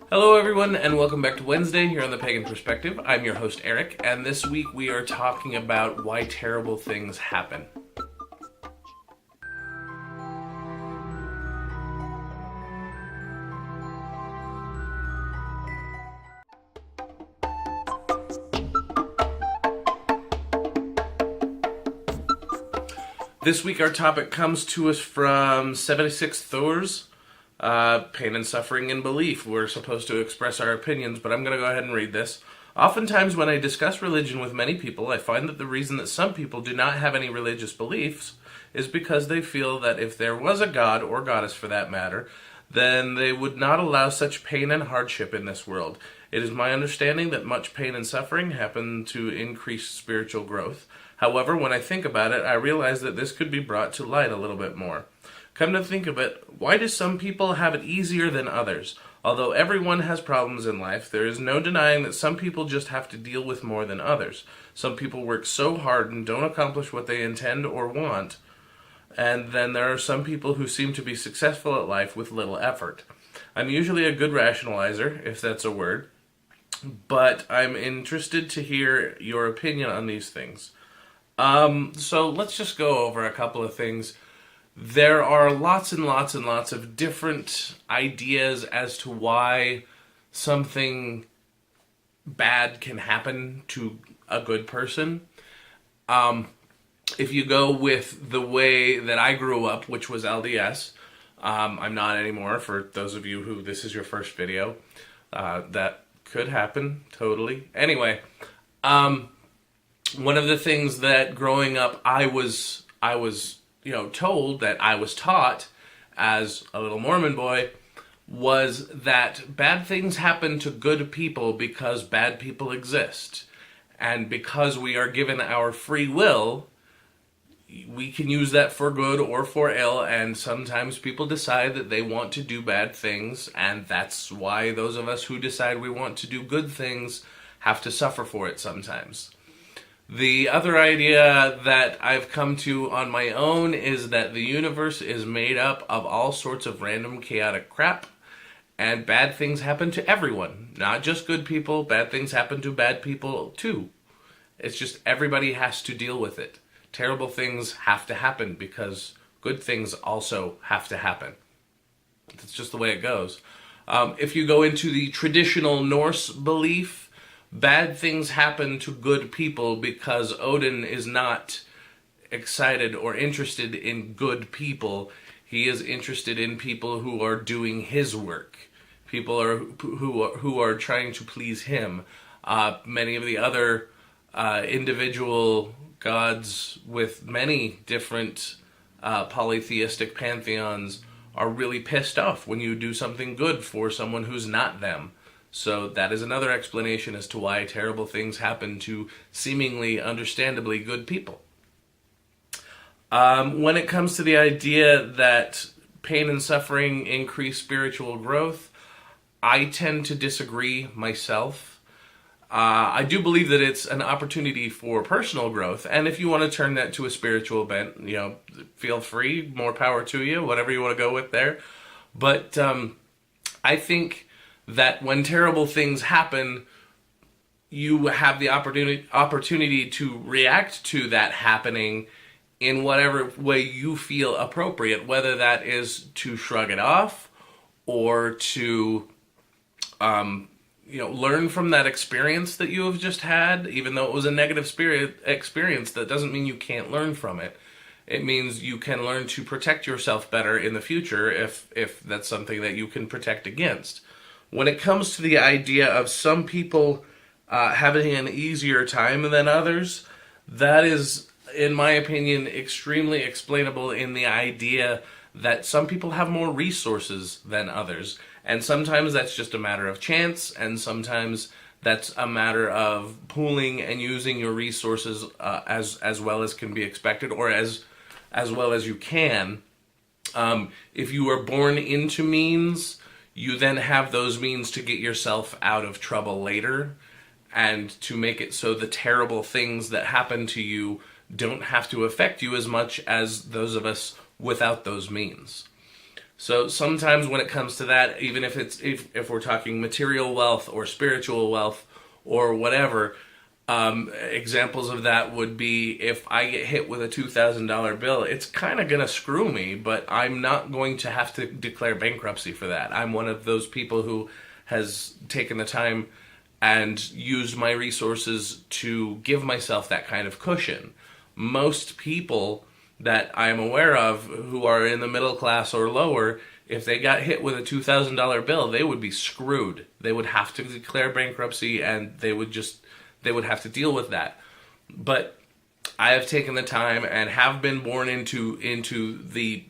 Hello, everyone, and welcome back to Wednesday here on the Pagan Perspective. I'm your host, Eric, and this week we are talking about why terrible things happen. This week our topic comes to us from 76 Thor's Pain and Suffering in Belief. We're supposed to express our opinions, but I'm going to go ahead and read this. Oftentimes when I discuss religion with many people, I find that the reason that some people do not have any religious beliefs is because they feel that if there was a god, or goddess for that matter, then they would not allow such pain and hardship in this world. It is my understanding that much pain and suffering happen to increase spiritual growth. However, when I think about it, I realize that this could be brought to light a little bit more. Come to think of it, why do some people have it easier than others? Although everyone has problems in life, there is no denying that some people just have to deal with more than others. Some people work so hard and don't accomplish what they intend or want, and then there are some people who seem to be successful at life with little effort. I'm usually a good rationalizer, if that's a word, but I'm interested to hear your opinion on these things. So let's just go over a couple of things. There are lots and lots and lots of different ideas as to why something bad can happen to a good person. If you go with the way that I grew up, which was LDS, I'm not anymore, for those of you who this is your first video. That could happen, totally. Anyway, one of the things that growing up I was told, that I was taught as a little Mormon boy, was that bad things happen to good people because bad people exist. And because we are given our free will, we can use that for good or for ill, and sometimes people decide that they want to do bad things, and that's why those of us who decide we want to do good things have to suffer for it sometimes. The other idea that I've come to on my own is that the universe is made up of all sorts of random chaotic crap, and bad things happen to everyone. Not just good people, bad things happen to bad people too. It's just everybody has to deal with it. Terrible things have to happen because good things also have to happen. That's just the way it goes. If you go into the traditional Norse belief, bad things happen to good people because Odin is not excited or interested in good people. He is interested in people who are doing his work. People who are trying to please him. Many of the other individual gods with many different polytheistic pantheons are really pissed off when you do something good for someone who's not them. So that is another explanation as to why terrible things happen to seemingly, understandably good people. When it comes to the idea that pain and suffering increase spiritual growth, I tend to disagree myself. I do believe that it's an opportunity for personal growth, and if you want to turn that to a spiritual bent, feel free, more power to you, whatever you want to go with there. But I think that when terrible things happen, you have the opportunity to react to that happening in whatever way you feel appropriate, whether that is to shrug it off or to learn from that experience that you have just had. Even though it was a negative experience, that doesn't mean you can't learn from it. It means you can learn to protect yourself better in the future if that's something that you can protect against. When it comes to the idea of some people having an easier time than others, that is, in my opinion, extremely explainable in the idea that some people have more resources than others. And sometimes that's just a matter of chance, and sometimes that's a matter of pooling and using your resources as well as can be expected, or as well as you can. If you are born into means, you then have those means to get yourself out of trouble later, and to make it so the terrible things that happen to you don't have to affect you as much as those of us without those means. So sometimes when it comes to that, even if we're talking material wealth or spiritual wealth or whatever, examples of that would be if I get hit with a $2,000 bill, it's kind of going to screw me, but I'm not going to have to declare bankruptcy for that. I'm one of those people who has taken the time and used my resources to give myself that kind of cushion. Most people that I am aware of who are in the middle class or lower, if they got hit with a $2,000 bill, they would be screwed. They would have to declare bankruptcy, and they would have to deal with that. But I have taken the time and have been born into the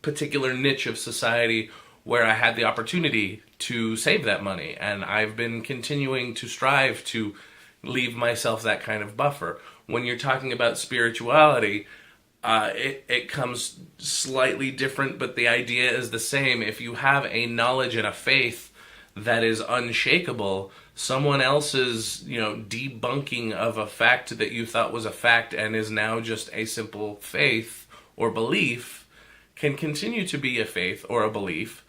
particular niche of society where I had the opportunity to save that money, and I've been continuing to strive to leave myself that kind of buffer. When you're talking about spirituality, it comes slightly different, but the idea is the same. If you have a knowledge and a faith that is unshakable, someone else's, debunking of a fact that you thought was a fact and is now just a simple faith or belief can continue to be a faith or a belief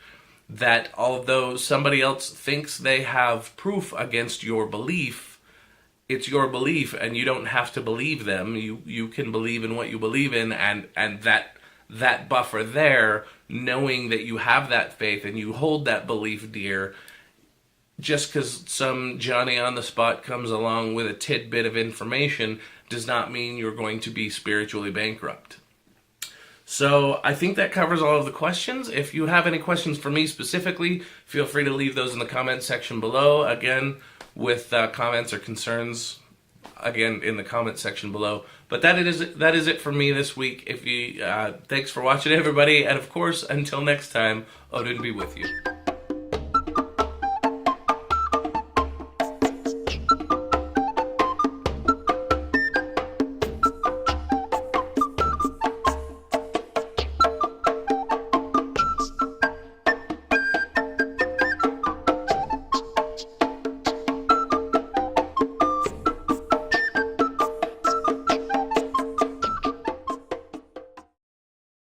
that, although somebody else thinks they have proof against your belief, it's your belief, and you don't have to believe them. You can believe in what you believe in, and that buffer there, knowing that you have that faith and you hold that belief dear, just because some Johnny on the spot comes along with a tidbit of information does not mean you're going to be spiritually bankrupt. So I think that covers all of the questions. If you have any questions for me specifically, feel free to leave those in the comments section below. Again, with comments or concerns, again, in the comments section below. But that is it for me this week. Thanks for watching, everybody, and of course, until next time, Odin be with you.